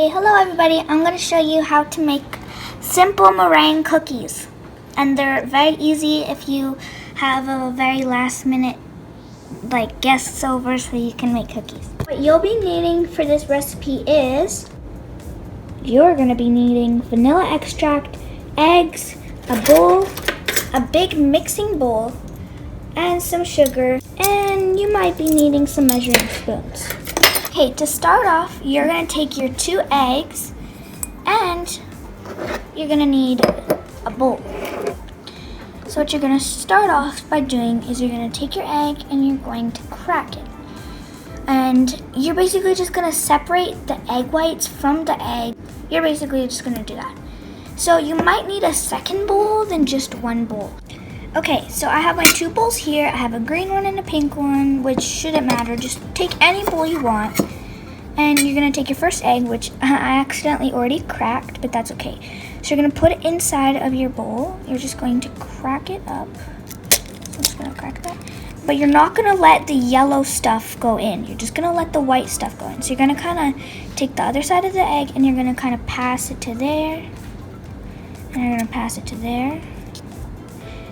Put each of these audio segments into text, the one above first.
Okay, hello everybody. I'm going to show you how to make simple meringue cookies. And they're very easy if you have a very last minute guests over so you can make cookies. What you'll be needing for this recipe is you're going to be needing vanilla extract, eggs, a bowl, a big mixing bowl, and some sugar, and you might be needing some measuring spoons. Okay, to start off, you're going to take your 2 eggs and you're going to need a bowl. So what you're going to start off by doing is you're going to take your egg and you're going to crack it. And you're basically just going to separate the egg whites from the egg. You're basically just going to do that. So you might need a second bowl than just one bowl. Okay, so I have my 2 bowls here. I have a green one and a pink one, which shouldn't matter. Just take any bowl you want. And you're going to take your first egg, which I accidentally already cracked, but that's okay. So you're going to put it inside of your bowl. You're just going to crack it up. So I'm just going to crack that. But you're not going to let the yellow stuff go in. You're just going to let the white stuff go in. So you're going to kind of take the other side of the egg and you're going to kind of pass it to there. And you're going to pass it to there.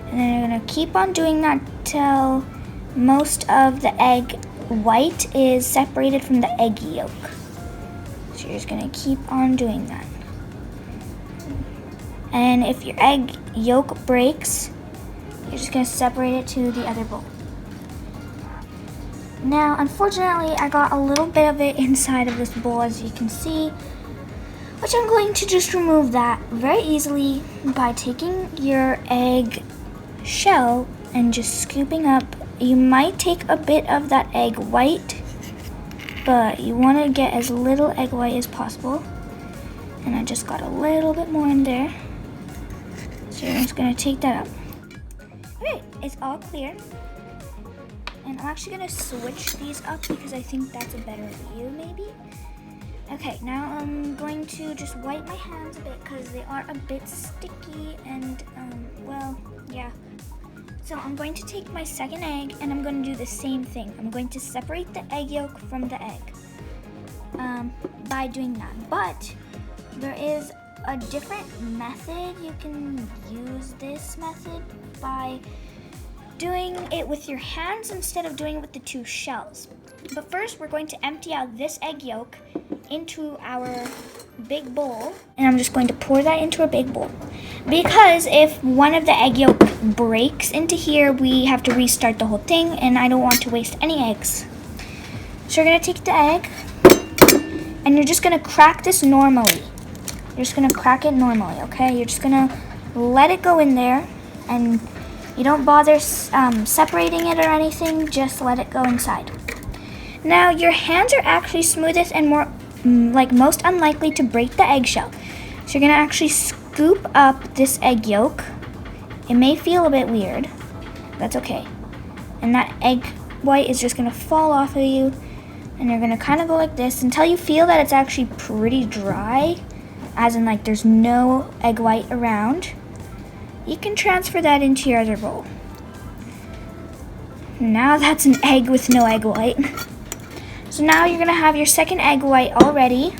And then you're going to keep on doing that till most of the egg white is separated from the egg yolk. So you're just going to keep on doing that. And if your egg yolk breaks, you're just going to separate it to the other bowl. Now, unfortunately, I got a little bit of it inside of this bowl, as you can see, which I'm going to just remove that very easily by taking your egg shell and just scooping up. You might take a bit of that egg white, but you want to get as little egg white as possible. And I just got a little bit more in there. So you're just going to take that up. Okay, it's all clear. And I'm actually going to switch these up because I think that's a better view maybe. Okay, now I'm going to just wipe my hands a bit because they are a bit sticky and, well, yeah. So I'm going to take my second egg and I'm going to do the same thing. I'm going to separate the egg yolk from the egg by doing that. But there is a different method. You can use this method by doing it with your hands instead of doing it with the 2 shells. But first we're going to empty out this egg yolk into our big bowl, and I'm just going to pour that into a big bowl. Because if one of the egg yolk breaks into here, we have to restart the whole thing, and I don't want to waste any eggs. So you're going to take the egg, and you're just going to crack this normally. You're just going to crack it normally, okay? You're just going to let it go in there, and you don't bother separating it or anything, just let it go inside. Now, your hands are actually smoothest and more, most unlikely to break the eggshell. So you're going to actually scoop up this egg yolk. It may feel a bit weird. That's okay. And that egg white is just going to fall off of you. And you're going to kind of go like this until you feel that it's actually pretty dry. As in, there's no egg white around. You can transfer that into your other bowl. Now that's an egg with no egg white. So now you're going to have your second egg white already.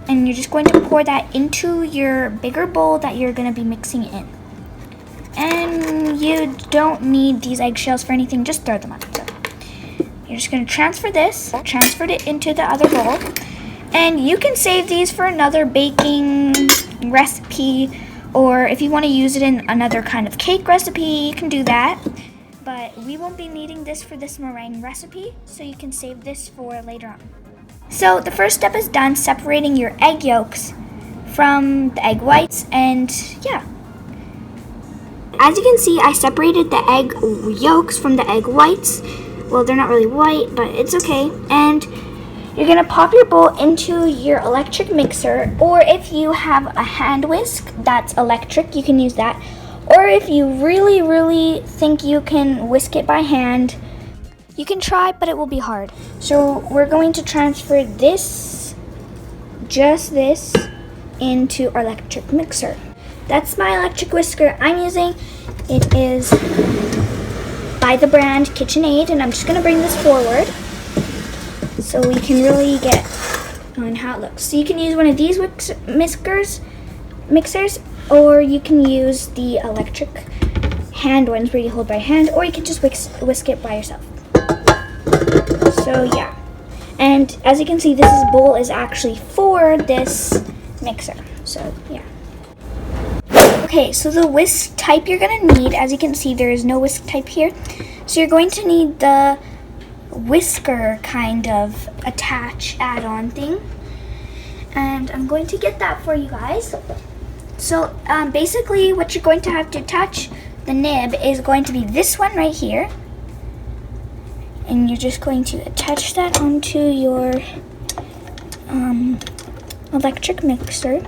And you're just going to pour that into your bigger bowl that you're going to be mixing in. And you don't need these eggshells for anything, just throw them out. So you're just going to transfer it into the other bowl. And you can save these for another baking recipe, or if you want to use it in another kind of cake recipe, you can do that. But we won't be needing this for this meringue recipe, so you can save this for later on. So the first step is done, separating your egg yolks from the egg whites, and yeah. As you can see, I separated the egg yolks from the egg whites. Well, they're not really white, but it's okay. And you're going to pop your bowl into your electric mixer, or if you have a hand whisk that's electric, you can use that. Or if you really, really think you can whisk it by hand, you can try, but it will be hard. So we're going to transfer just this, into our electric mixer. That's my electric whisker I'm using. It is by the brand KitchenAid, and I'm just going to bring this forward so we can really get on how it looks. So you can use one of these mixers, or you can use the electric hand ones where you hold by hand, or you can just whisk it by yourself. So yeah, and as you can see, this bowl is actually for this mixer. So yeah. Okay, so the whisk type you're gonna need, as you can see, there is no whisk type here. So you're going to need the whisker kind of add-on thing. And I'm going to get that for you guys. So basically what you're going to have to attach the nib is going to be this one right here. And you're just going to attach that onto your electric mixer.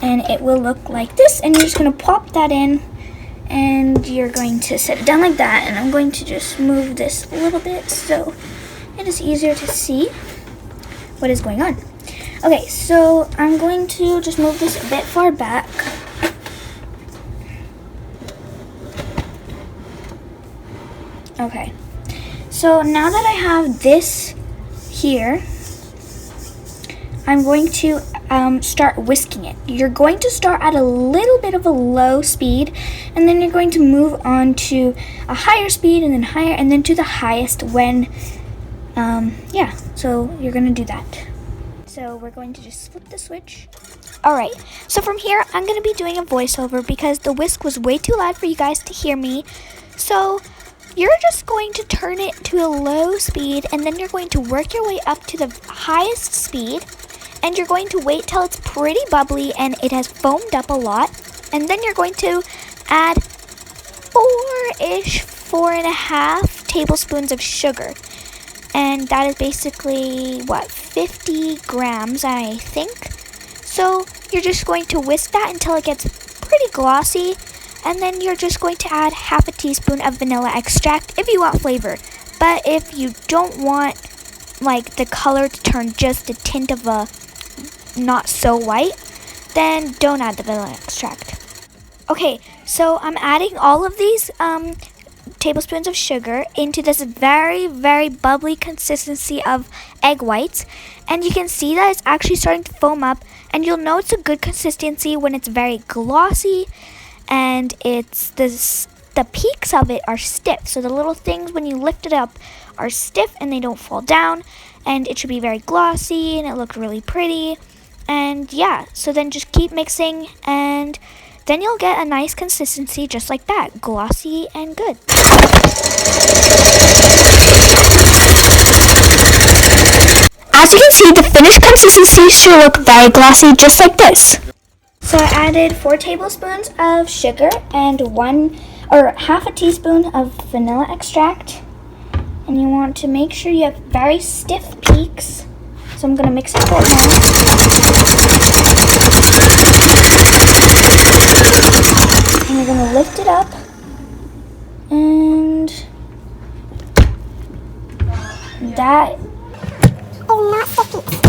And it will look like this, and you're just going to pop that in, and you're going to set it down like that. And I'm going to just move this a little bit so it is easier to see what is going on. Okay, so I'm going to just move this a bit far back. Okay, so now that I have this here, I'm going to start whisking it. You're going to start at a little bit of a low speed, and then you're going to move on to a higher speed, and then higher, and then to the highest when, yeah, so you're going to do that. So we're going to just flip the switch. Alright, so from here, I'm going to be doing a voiceover because the whisk was way too loud for you guys to hear me. So you're just going to turn it to a low speed, and then you're going to work your way up to the highest speed. And you're going to wait till it's pretty bubbly and it has foamed up a lot. And then you're going to add 4.5 tablespoons of sugar. And that is basically, 50 grams, I think. So you're just going to whisk that until it gets pretty glossy. And then you're just going to add half a teaspoon of vanilla extract if you want flavor. But if you don't want, the color to turn just a tint of a not so white, then don't add the vanilla extract. Okay, so I'm adding all of these tablespoons of sugar into this very, very bubbly consistency of egg whites, and you can see that it's actually starting to foam up, and you'll know it's a good consistency when it's very glossy, and the peaks of it are stiff, so the little things when you lift it up are stiff and they don't fall down, and it should be very glossy and it looked really pretty. And yeah, so then just keep mixing, and then you'll get a nice consistency just like that, glossy and good. As you can see, the finished consistency should look very glossy just like this. So I added 4 tablespoons of sugar and half a teaspoon of vanilla extract. And you want to make sure you have very stiff peaks. So I'm going to mix it right now. And you're going to lift it up. And that. Oh, not stiff peaks.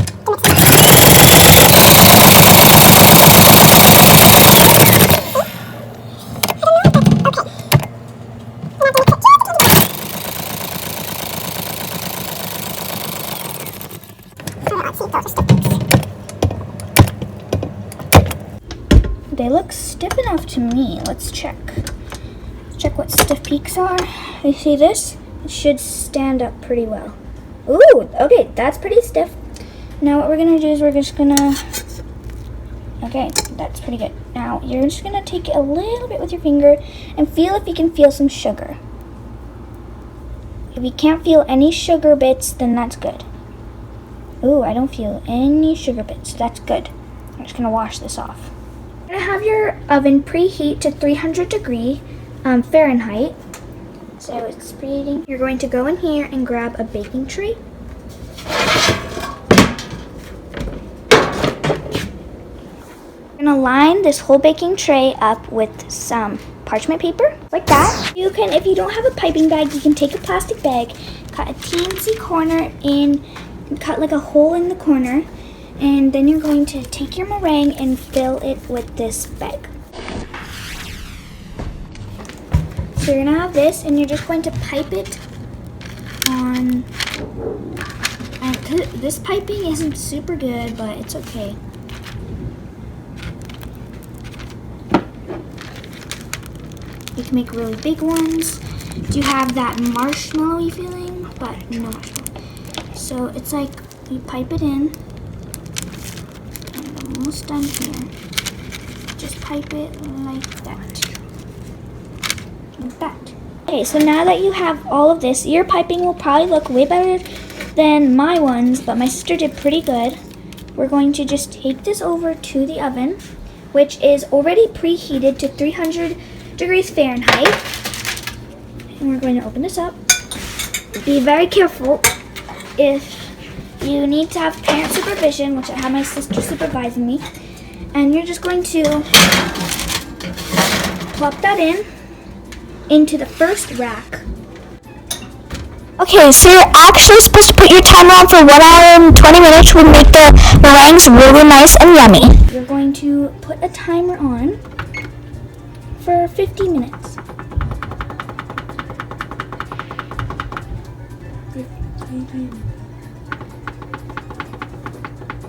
They look stiff enough to me. Let's check. Let's check what stiff peaks are. You see this? It should stand up pretty well. Ooh, okay, that's pretty stiff. Now what we're gonna do is we're just gonna, okay, that's pretty good. Now you're just gonna take it a little bit with your finger and feel if you can feel some sugar. If you can't feel any sugar bits, then that's good. Ooh, I don't feel any sugar bits, so that's good. I'm just gonna wash this off. You're gonna have your oven preheat to 300 degree Fahrenheit. So it's preheating. You're going to go in here and grab a baking tray. You're gonna line this whole baking tray up with some parchment paper, like that. You can, if you don't have a piping bag, you can take a plastic bag, cut a teensy corner in, cut like a hole in the corner, and then you're going to take your meringue and fill it with this bag. So you're gonna have this, and you're just going to pipe it on, because This piping isn't super good, but it's okay. You can make really big ones. Do you have that marshmallowy feeling? But no marshmallow. So it's like you pipe it in. And I'm almost done here. Just pipe it like that. Like that. Okay, so now that you have all of this, your piping will probably look way better than my ones, but my sister did pretty good. We're going to just take this over to the oven, which is already preheated to 300 degrees Fahrenheit. And we're going to open this up. Be very careful. If you need to have parent supervision, which I have my sister supervising me, and you're just going to plop that into the first rack. Okay, so you're actually supposed to put your timer on for 1 hour and 20 minutes, which would make the meringues really nice and yummy. You're going to put a timer on for 50 minutes.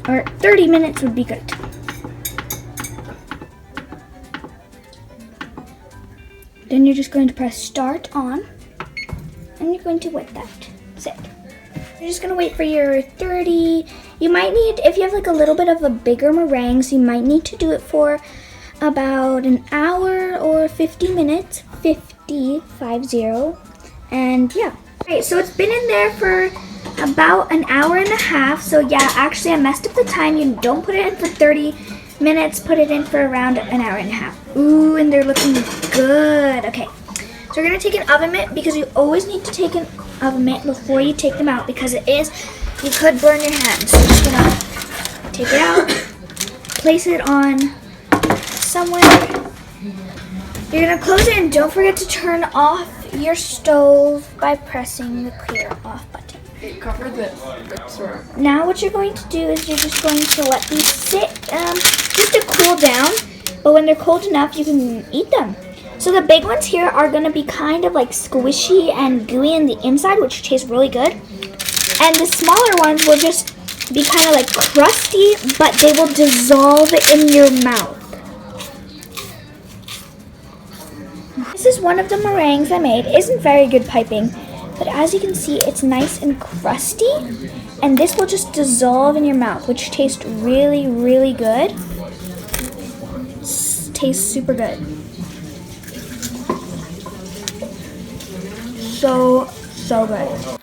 Or 30 minutes would be good. Then you're just going to press start on, and you're going to wet that. That's it. You're just gonna wait for your 30. You might need, if you have like a little bit of a bigger meringues, you might need to do it for about an hour or 50 minutes. 50. And yeah. Okay, so it's been in there for about an hour and a half. So yeah, actually I messed up the time. You don't put it in for 30 minutes, put it in for around an hour and a half. Ooh, and they're looking good. Okay, so we're gonna take an oven mitt, because you always need to take an oven mitt before you take them out, because you could burn your hands. So just gonna take it out, place it on somewhere. You're gonna close it, and don't forget to turn off your stove by pressing the clear off button. Cover this. Now what you're going to do is you're just going to let these sit just to cool down, but when they're cold enough you can eat them. So the big ones here are going to be kind of like squishy and gooey in the inside, which tastes really good. And the smaller ones will just be kind of like crusty, but they will dissolve in your mouth. This is one of the meringues I made. It isn't very good piping, but as you can see, it's nice and crusty, and this will just dissolve in your mouth, which tastes really, really good. Tastes super good. So good.